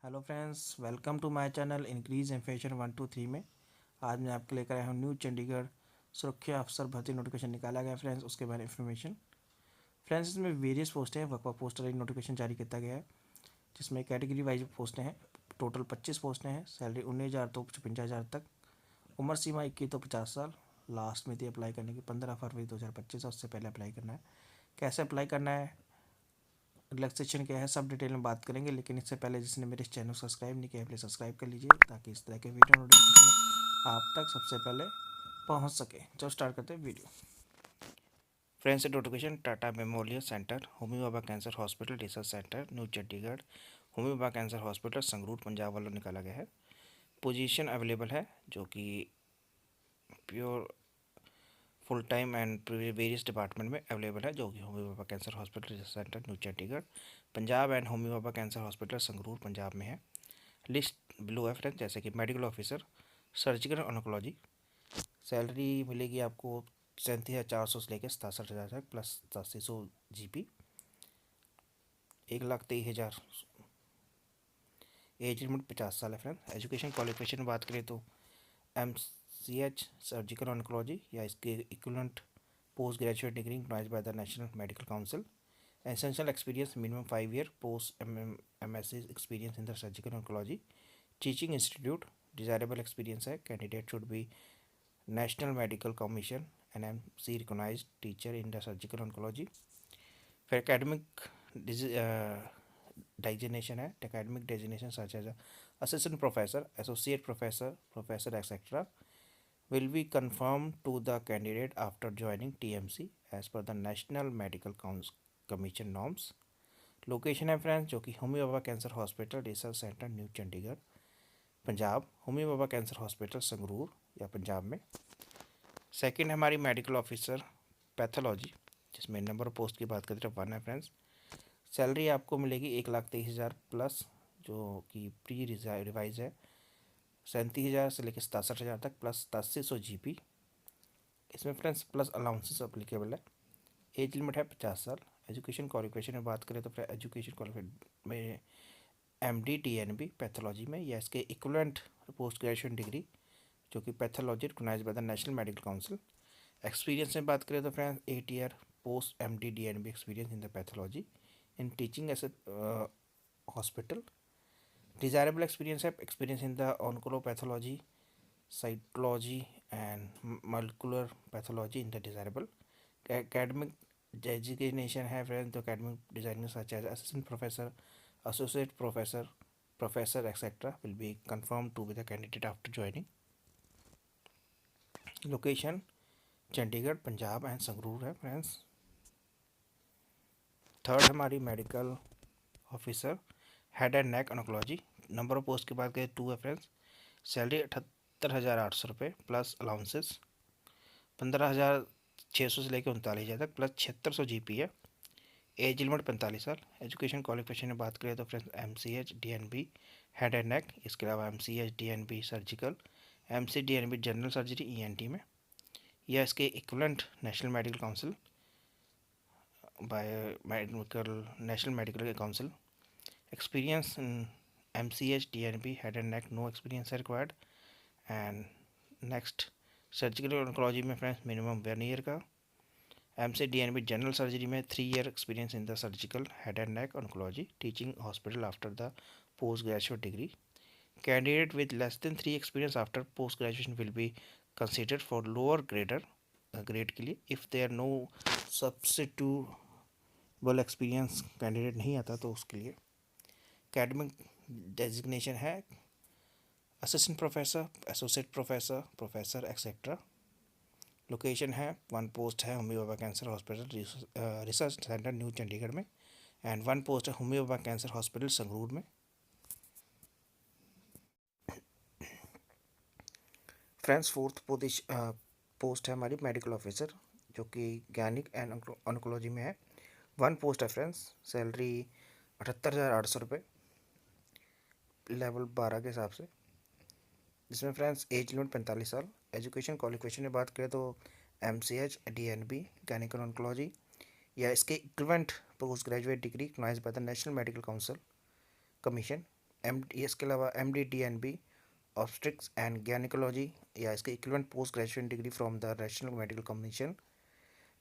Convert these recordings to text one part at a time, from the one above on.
Hello friends, welcome to my channel increase infection 123 में। आज मैं आपके लेकर आया हूँ न्यू चंडीगढ़ सुरक्षा अफसर भर्ती नोटिफिकेशन निकाला गया फ्रेंड्स, उसके बारे में इन्फॉर्मेशन। फ्रेंड्स, इसमें वेरियस पोस्टें हैं, वक्फा पोस्टर एक नोटिफिकेशन जारी किया गया है जिसमें कैटेगरी वाइज पोस्टें हैं। टोटल 25 पोस्टें हैं। सैलरी 19,000 तो 55,000 तक। उम्र सीमा 21 तो 50 साल। लास्ट में थी अप्लाई करने की 15 फरवरी 2025 है, उससे पहले अप्लाई करना है। कैसे अप्लाई करना है, रिलैक्सेशन क्या है, सब डिटेल में बात करेंगे। लेकिन इससे पहले जिसने मेरे इस चैनल को सब्सक्राइब नहीं किया है प्लीज़ सब्सक्राइब कर लीजिए ताकि इस तरह के वीडियो नोटिफिकेशन आप तक सबसे पहले पहुंच सके। चलो स्टार्ट करते हैं video. Friends, notification Tata memorial centre, Homi Bhabha cancer hospital research centre new Chandigarh, Homi Bhabha cancer hospital Sangrur Punjab वालों निकाला गया है। पोजीशन अवेलेबल है जो कि pure full time and various department में अवेलेबल है, जो कि Homi Bhabha cancer hospital research centre new Chandigarh Punjab and Homi Bhabha cancer hospital Sangrur Punjab में है। लिस्ट बिलो है फ्रेंड्स, जैसे कि medical officer surgical oncology. Salary मिलेगी आपको 37,400 से लेकर 67,000 तक प्लस 8700 GP। 1,23,000। एज लिमिट 50 साल है फ्रेंड्स। एजुकेशन क्वालिफिकेशन बात करें तो MCH सर्जिकल ऑन्कोलॉजी या इसके equivalent post graduate degree recognised by the national Medical Council. Essential experience minimum 5 year post MSc experience in the surgical oncology. Teaching institute desirable experience है। Candidate should be National medical Commission NMC recognised teacher in the surgical oncology. फिर academic designation है। Academic designation such as assistant professor, associate professor, professor et cetera will be confirmed to the candidate after joining TMC as per the National Medical Commission norms. Location है friends जो कि Homi Bhabha cancer hospital research centre new Chandigarh Punjab, Homi Bhabha cancer hospital Sangrur या पंजाब में। Second है हमारी medical officer pathology, जिसमें number of post की बात करें तो 1 है फ्रेंड्स। सैलरी आपको मिलेगी 1,23,000 प्लस, जो कि प्री रिवाइज है 37,000 से लेकर 67,000 तक प्लस 8700 GP। इसमें फ्रेंड्स प्लस अलाउंसेस अप्लीकेबल है। एज लिमिट है 50 साल। एजुकेशन क्वालिफिकेशन में बात करें तो फिर एजुकेशन क्वालिफिकेशन में MD DNB पैथोलॉजी में या इसके इक्विवेलेंट पोस्ट ग्रेजुएशन डिग्री, जो कि pathology recognised by the national Medical Council. Experience में बात करें तो friends 8 year post MD DNB experience in the pathology in teaching as hospital. Desirable experience है experience in the oncopathology, cytology and molecular pathology in the desirable. Academic designation है friends, तो academic designing such as assistant professor, associate professor, professor etc. will be confirmed to be the candidate after joining. Location Chandigarh Punjab and Sangrur है friends. Third हमारी medical officer head and neck oncology. Number of post की बात करें 2 है friends. Salary 78,800 plus allowances 15,600 से लेकर 39,000 तक plus 7600 GP है। एज लिमिट 45 साल। एजुकेशन क्वालिफिकेशन में बात करें तो friends MCH DNB head and neck, इसके अलावा MCH DNB surgical, MC DNB general surgery ENT में या इसके equivalent National Medical Council by medical National Medical Council. Experience MCH DNB head and neck no experience है required. And next surgical oncology में friends minimum 1 year का। MC DNB general surgery में 3 year experience in the surgical head and neck oncology teaching hospital after the post graduate degree. Candidate with less than 3 experience after post graduation will be considered for lower grade के लिए if there no substitutable experience candidate नहीं आता तो उसके लिए। Academic designation है assistant professor, associate professor, professor et cetera. Location है 1 post है Homi Bhabha cancer hospital research centre new Chandigarh में एंड 1 पोस्ट है होमी बाबा कैंसर हॉस्पिटल संगरूर में। फ्रेंड्स, फोर्थ पोस्ट है हमारी मेडिकल ऑफिसर, जो कि गैनिक एंड ऑन्कोलॉजी में है। 1 पोस्ट है फ्रेंड्स। सैलरी 78,800 लेवल 12 के हिसाब से, जिसमें फ्रेंड्स एज लिमिट 45 साल। एजुकेशन क्वालिफिकेशन में बात करें तो MCH DNB गैनिकल ऑन्कोलॉजी या इसके equivalent post graduate degree recognised by the national Medical Council commission. M इसके अलावा MD DNB obstetrics and gynaecology या इसके equivalent post graduation degree from the national medical Commission.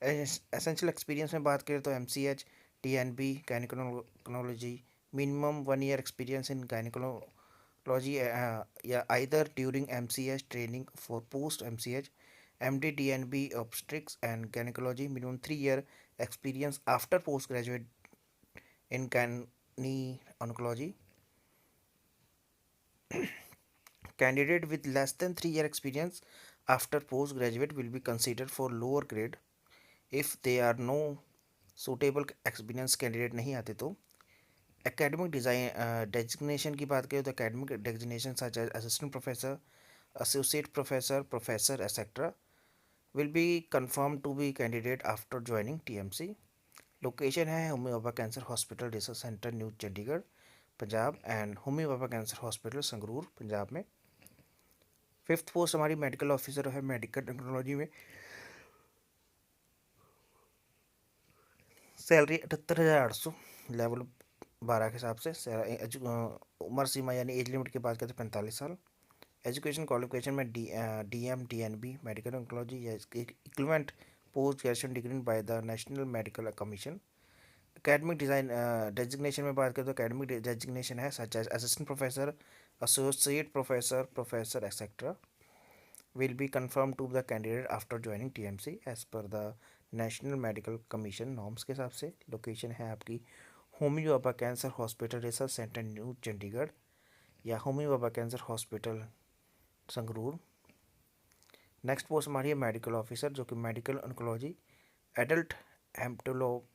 Essential experience में बात करें तो MCH DNB gynaecology, minimum 1 year experience in gynaecology या either during MCH training for post MCH MD DNB obstetrics and gynecology, minimum 3 year experience after postgraduate in gynecology. Candidate with less than 3 year experience after postgraduate will be considered for lower grade if they are no suitable experience candidate नहीं आते तो। Academic design designation की बात करें तो academic designation such as assistant professor, associate professor, professor, etc. will be confirmed to be candidate after joining TMC. Location है Homi Bhabha cancer hospital research centre new Chandigarh Punjab and Homi Bhabha cancer hospital Sangrur Punjab में। Fifth post हमारी medical officer है medical technology में। Salary 78,800 level 12 के हिसाब से। उम्र सीमा यानी एज लिमिट की बात करते हैं 45 साल। एजुकेशन क्वालिफिकेशन में DM DNB मेडिकल टेक्नोलॉजी या इसके equivalent post graduation degree by the national medical commission. Academic design designation में बात करें तो एकेडमिक डेजिग्नेशन है such as assistant professor, associate professor, professor, etc. will be confirmed to the candidate after joining TMC as per the National medical Commission norms के हिसाब से। Location है आपकी Homi Bhabha cancer hospital research centre new Chandigarh या Homi Bhabha cancer hospital Sangrur. Next post हमारी है medical officer जो कि मेडिकल ऑन्कोलॉजी एडल्ट हेमटोलोपैथोड,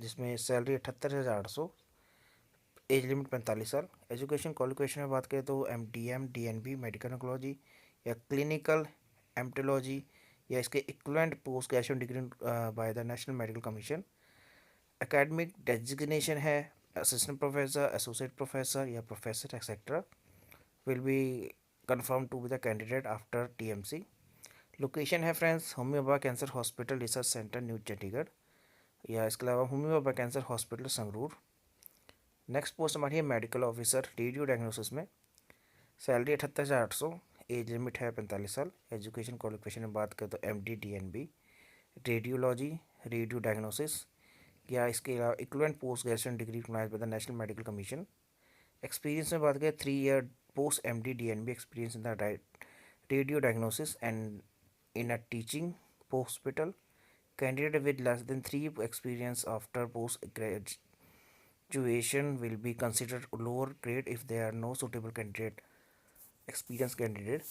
जिसमें सैलरी 78,800, एज लिमिट 45 साल। एजुकेशन क्वालिफिकेशन में बात करें तो DM DNB मेडिकल ऑन्कोलॉजी या क्लिनिकल हेमटोलॉजी या इसके equivalent post graduation degree by the national medical commission. Academic designation है असिस्टेंट प्रोफेसर, एसोसिएट प्रोफेसर या professor et cetera will be confirm to be the candidate after TMC। Location है friends Homi Bhabha cancer hospital research centre new Chandigarh या इसके अलावा Homi Bhabha cancer hospital Sangrur. Next post हमारी है medical officer radio diagnosis में। Salary 78,800, as limit है 45 साल। एजुकेशन क्वालिफिकेशन में बात करें तो MD DNB radiology radio diagnosis या इसके अलावा equivalent post graduation degree recognised by the national medical commission. Experience में बात करें 3 year post MD DNB experience in the radio diagnosis and in a teaching hospital. Candidate with less than 3 experience after post graduation will be considered lower grade if there are no suitable candidate experienced candidate.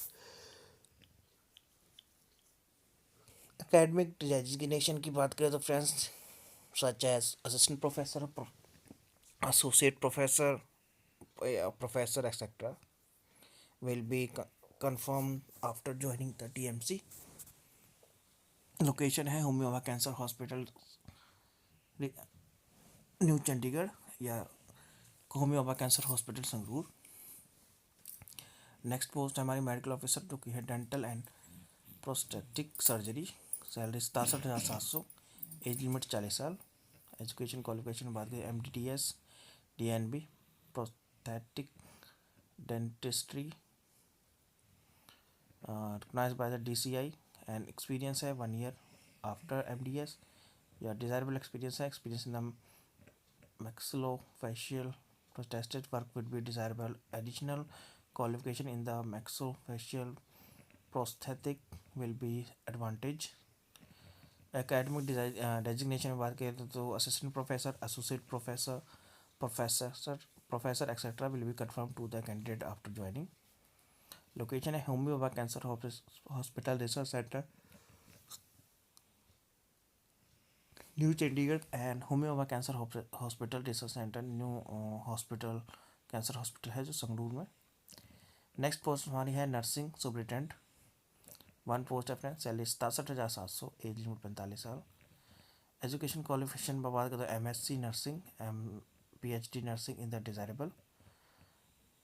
Academic designation की बात करें तो friends such as assistant professor, associate professor, professor, etc. will be confirmed after joining the TMC. Location है Homi Bhabha cancer hospital new Chandigarh या Homi Bhabha cancer hospital Sangrur. Next post है हमारी medical officer जो कि है dental and prosthetic surgery. Salary 67,700, age limit 40 साल। Education qualification बात करें MDDS DNB prosthetic dentistry recognised by the DCI and experience है 1 year आफ्टर MDS या डिजायरेबल एक्सपीरियंस है experience in the maxillofacial prosthetic work would be desirable. Additional qualification in the maxillofacial prosthetic will be advantage. Academic designation में बात करें तो assistant professor, associate professor, professor et cetera will be confirm to the candidate after joining. Location है Homi Bhabha cancer hospital research centre new Chandigarh and Homi Bhabha cancer hospital research centre new hospital cancer hospital है जो संगरूर में। Next post हमारी है nursing superintendent, 1 post है friend. Salary 67,700, age limit 45 साल। Education qualification पर बात करें तो MSc nursing PhD nursing in the desirable.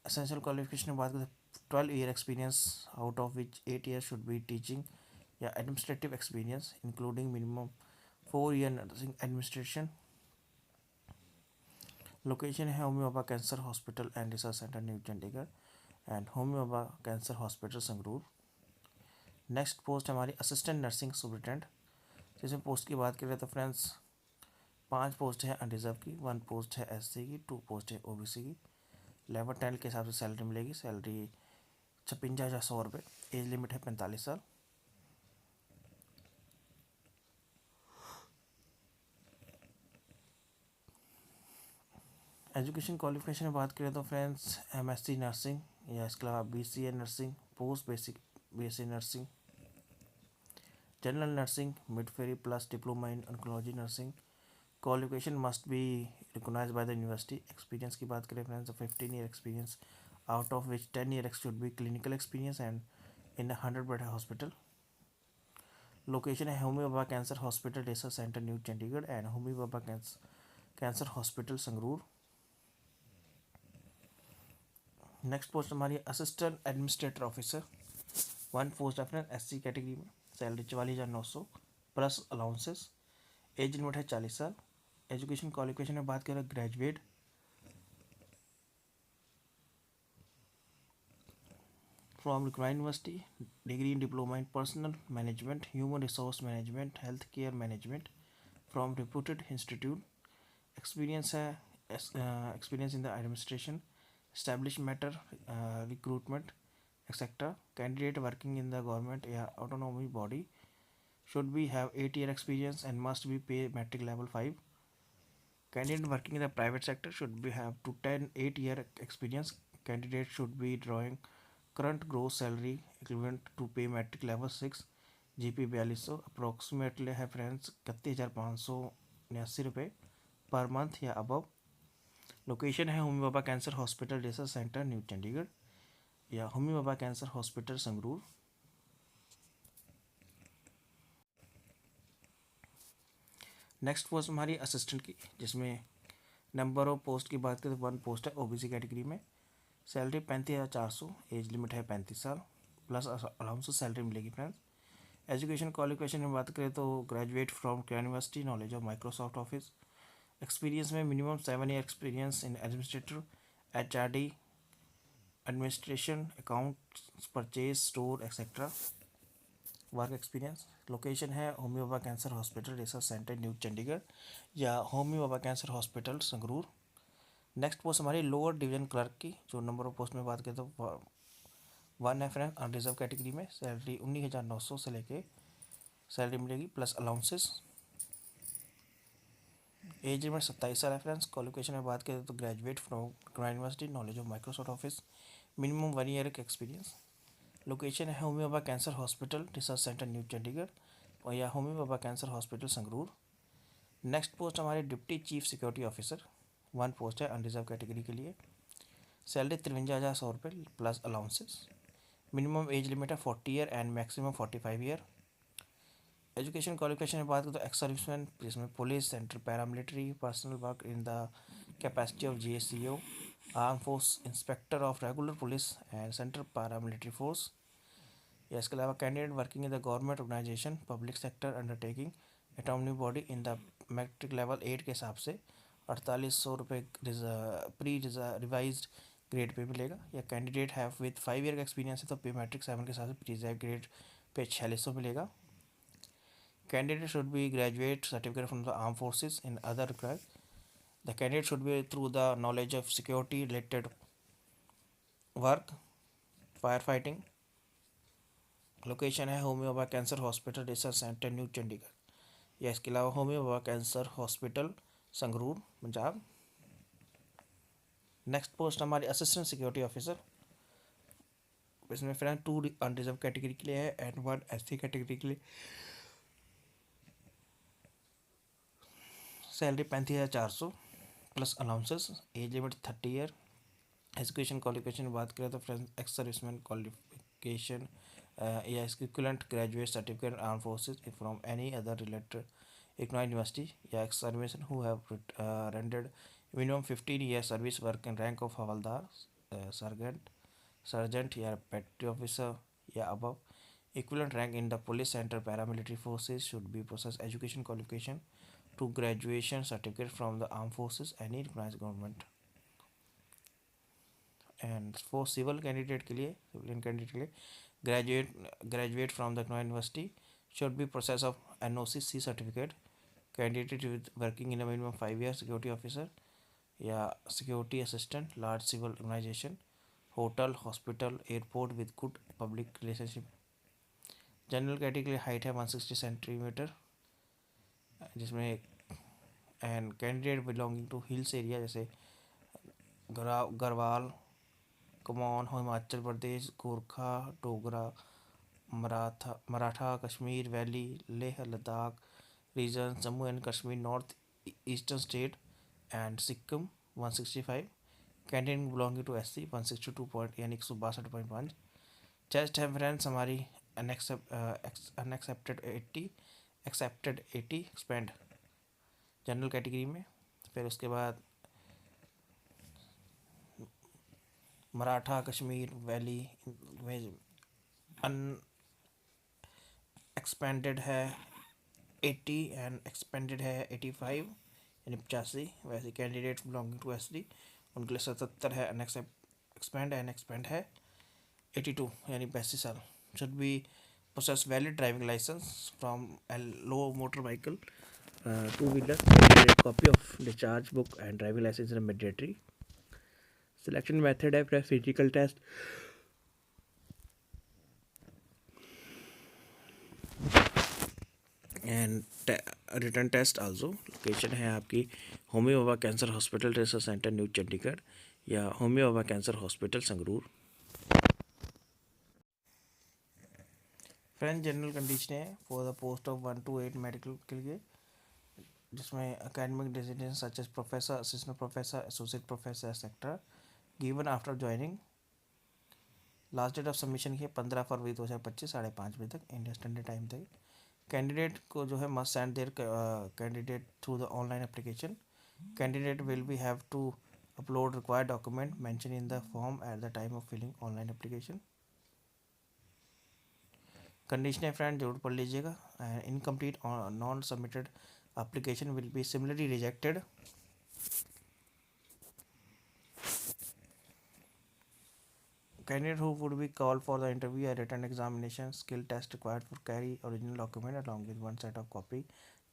Essential qualification में बात करें 12 year experience out of which 8 years should be teaching या administrative experience including minimum 4 year nursing administration location है Homi Bhabha cancer hospital and research centre new Chandigarh and Homi Bhabha cancer hospital Sangrur. Next post हमारी assistant nursing superintendent. जिसमें post की बात करें तो friends 5 post है unreserved की, 1 पोस्ट है एससी की, 2 पोस्ट है ओबीसी की। लेवल 10 के हिसाब से सैलरी मिलेगी। सैलरी 56,100 रुपये। एज लिमिट है 45 साल। एजुकेशन क्वालिफिकेशन में बात करें तो फ्रेंड्स एमएससी नर्सिंग या इसके अलावा BCA nursing, post basic BSc nursing, general nursing, midwifery plus diploma in oncology nursing. Qualification must be recognised by the university. Experience की बात करें friends 15 year experience, out of which 10 year should be clinical experience and in 100-बेड hospital. Location है Homi Bhabha cancer hospital research centre new Chandigarh and Homi Bhabha cancer hospital Sangrur. Next post हमारी assistant administrator officer. 1 post है friend SC category में। Salary 44,900 plus allowances. Age limit है 40 साल। Education qualification में बात करें graduate from required university, degree in diploma in personal management, human resource management, health care management from reputed institute. Experience है experience in the administration, established matter, recruitment, etc. Candidate working in the government या autonomy body should be have 8 year experience and must be pay metric level 5. Candidate working in the private sector should be have to 8 year experience. Candidate should be drawing current gross salary equivalent to pay metric level 6 GP 4200 approximately है friends 31,589 रुपये per month या above. Location है Homi Bhabha cancer hospital research centre new Chandigarh या Homi Bhabha cancer hospital Sangrur. Next post हमारी assistant की, जिसमें number of post की बात करें तो 1 पोस्ट है ओबीसी कैटेगरी में। सैलरी 35,400। एज लिमिट है 35 साल प्लस अलाउंस सैलरी मिलेगी फ्रेंड्स। एजुकेशन क्वालिफिकेशन में बात करें तो graduate from care university, knowledge of Microsoft Office. Experience में minimum 7 year experience in administrator, HRD, administration, accounts, purchase, store etcetera. Work experience. Location है Homi Bhabha cancer hospital research centre new Chandigarh या Homi Bhabha cancer hospital Sangrur. Next post हमारी lower division clerk की, जो number of post में बात करें तो 1 है फ्रेंड अनरिजर्व कैटेगरी में। सैलरी 19,900 से लेके सैलरी मिलेगी प्लस अलाउंसेस। एज लिमिट 27 साल है फ्रेंड्स। क्वालिफिकेशन में बात करें तो graduate from university, knowledge of Microsoft Office, minimum 1 year का एक्सपीरियंस। लोकेशन है Homi Bhabha cancer hospital research centre new Chandigarh और या Homi Bhabha cancer hospital Sangrur. Next post हमारे deputy chief security officer. 1 post है अनरिजर्व कैटेगरी के लिए। सैलरी 53,100 रुपये plus allowances. Minimum age limit है 40 year and maximum 45 year. Education qualification में बात करें तो एक्स सर्विसमैन, जिसमें police, central paramilitary, personnel work in the capacity of GSCO, arm force, inspector of regular police and central paramilitary force. या इसके अलावा candidate working in the government organisation, public sector undertaking, autonomy body in the matrix level 8 के हिसाब से 4800 रुपये pre revise grade pay मिलेगा। या candidate have with 5 year का एक्सपीरियंस है तो पे मैट्रिक 7 के हिसाब से प्री रिवाइज ग्रेड पे 4600 मिलेगा। Candidate should be graduate certificate from the armed forces in other required. The candidate should be through the knowledge of security related work, firefighting. Location है Homi Bhabha cancer hospital research centre new Chandigarh या इसके अलावा Homi Bhabha cancer hospital Sangrur Punjab. Next post हमारी assistant security officer. इसमें friend 2 unreserved category के लिए है and 1 SC category के लिए। Salary 35,400 plus allowances. Age limit 30 year. Education qualification की बात करें तो फ्रेंड्स एक्स सर्विसमैन क्वालिफिकेशन या इसकी equivalent graduate certificate arm forces from any other related economic university या ex serviceman who have rendered minimum 15 year service work in rank of havildar, sergeant या petty officer या above. Equivalent rank in the police, central paramilitary forces should be process. Education qualification to graduation certificate from the armed forces, any recognized government. And for civil candidate के लिए, civilian candidate के लिए graduate from the university should be process of NOC C certificate, candidate with working in minimum 5 years security officer या security assistant large civil organisation, hotel, hospital, airport with good public relationship. General category के लिए height है 160 centimetre, जिसमें and candidate belonging to hills area जैसे Garhwal, Kumaon, Himachal Pradesh, Gorkha, Dogra, Maratha, Kashmir valley, Leh Ladakh region, Jammu and Kashmir, north eastern state and Sikkim 165। Candidate belonging to SC 162 point यानी 162.5। Chest है friends हमारी unaccepted 80, accepted 80, expend general category में। फिर उसके बाद मराठा कश्मीर वैली में एक्सपेंडेड है 80 एंड एक्सपेंडेड है 85 यानी 85। वैसे कैंडिडेट बिलोंगिंग टू SD उनके लिए 77 है, एक्सपेंड एंड एक्सपेंड है 82 यानी 82 साल। Should be possess valid driving license from a low motor vehicle, two-wheeler, copy of discharge book and driving license is mandatory. Selection method है फिर physical test and return test also. Location है आपकी Homi Bhabha cancer hospital research centre new Chandigarh या Homi Bhabha cancer hospital Sangrur. Friend general condition है for the post of 1 to 8 medical के लिए, जिसमें academic designation such as professor, assistant professor, associate professor etcetera given after joining. Last date of submission की 15 फरवरी 2025 5:30 बजे तक India standard time तक। Candidate को जो है must send their candidate through the online application. Candidate will be have to upload required document mention in the form at the time of filling online application. Condition है friend जरूर पढ़ लीजिएगा। Incomplete non submitted application will be similarly rejected. Candidate who would be called for the interview or written examination, skill test required for carry original document along with one set of copy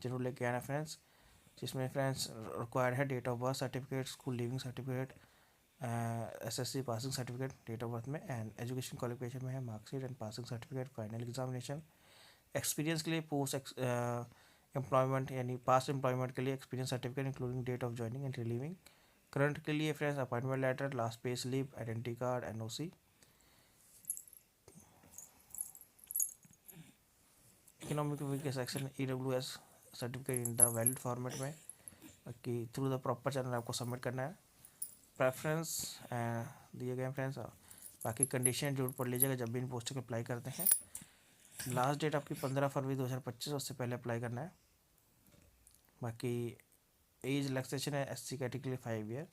जरूर लेके आना friends, जिसमें friends required है date of birth certificate, school leaving certificate, SSC passing certificate date of birth में, and education qualification में है marksheet and passing certificate, final examination. Experience के लिए पोस्ट एम्प्लॉयमेंट यानी पास्ट एम्प्लॉयमेंट के लिए experience certificate including date of joining and relieving. Current के लिए friends appointment letter, last pay slip, identity card, NOC। Economic week section EWS certificate in the valid format में कि through the proper channel आपको submit करना है। Preference दिए गए friends, बाकी कंडीशन जरूर पढ़ लीजिएगा जब भी इन पोस्टों को अप्लाई करते हैं। लास्ट डेट आपकी 15 फरवरी 2025, उससे पहले अप्लाई करना है। बाकी एज रिलैक्सेशन है SC कैटेगरी के लिए 5 year,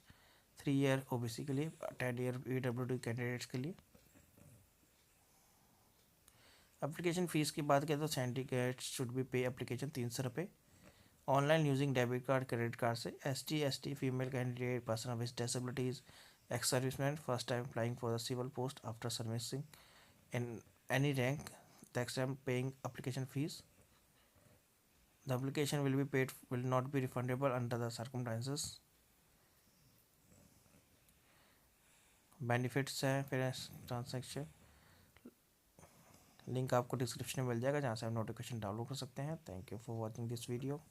3 year OBC के लिए, 10 year EWD कैंडिडेट्स के लिए। एप्लीकेशन फ़ीस की बात करें तो candidates should be pay application 300 रुपये online using debit card, credit card से। ST ST female candidate, person with disabilities, ex serviceman, first time applying for the civil post after servicing in any rank the extend paying application fees. The application will be paid will not be refundable under the circumstances. Benefits हैं फिर transaction, link आपको description में मिल जाएगा जहाँ से आप notification download कर सकते हैं। Thank you for watching this video.